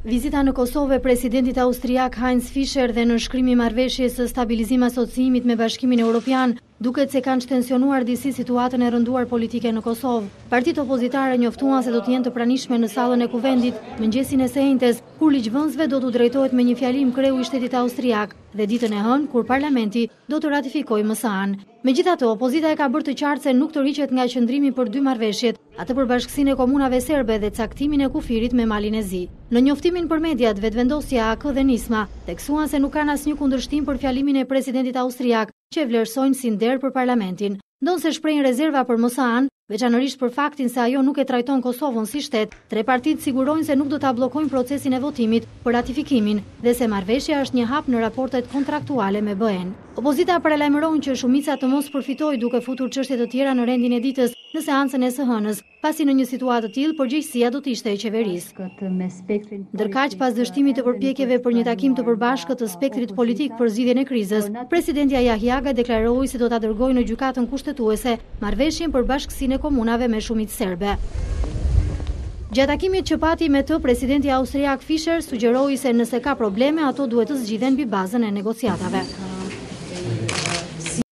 Vizita në Kosovë e presidentit austriak Heinz Fischer dhe nënshkrimi i marrëveshjes së stabilizim asociimit me Bashkimin Evropian duket se kanë shtensionuar disi situatën e rënduar politike në Kosovë. Partitë opozitare njoftuan se do të jenë të pranishme në sallën e kuvendit mëngjesin e së njëjtës, kur ligjvënësve do t'u drejtohet me një fjalim kreu i shtetit austriak dhe ditën e hënë kur parlamenti do të ratifikojë MSA-n. Megjithatë, opozita e ka bërë të qartë se nuk tërhiqet nga qëndrimi për dy marrëveshjet, atë për bashkësinë e komunave serbe dhe caktimin e kufirit me Malin e Zi. Në njoftimin për mediat, vetvendosja AK dhe Nisma theksuan se nuk kanë asnjë kundërshtim për fjalimin e presidentit austriak, që e vlerësojnë si nder për parlamentin. Ndonse shprehin rezerva për MSA-n, veçanërisht për faktin se ajo nuk e trajton Kosovën si shtet, tre partitë sigurojnë se nuk do ta bllokojnë procesin e votimit për ratifikimin dhe se marrëveshja është një hap në raportet kontraktuale me BE-n. Opozita paralajmëron që shumica të mos përfitojë duke futur çështje të tjera në rendin e ditës në seancën e së hënës, pasi në një situatë të tillë përgjegjësia do të ishte e qeverisë. Ndërkaq, pas dështimit të përpjekjeve për një takim të përbashkët të spektrit politik për zgjidhjen e krizës, presidentja Jahiaga deklaroi se do ta dërgojë në gjykatën kushtetuese marrëveshjen për bashkësinë e komunave me shumicë serbe. Gjatë takimit që pati me të, presidenti austriak Fischer sugjeroi se nëse ka probleme, ato duhet të zgjidhen mbi bazën e negociatave.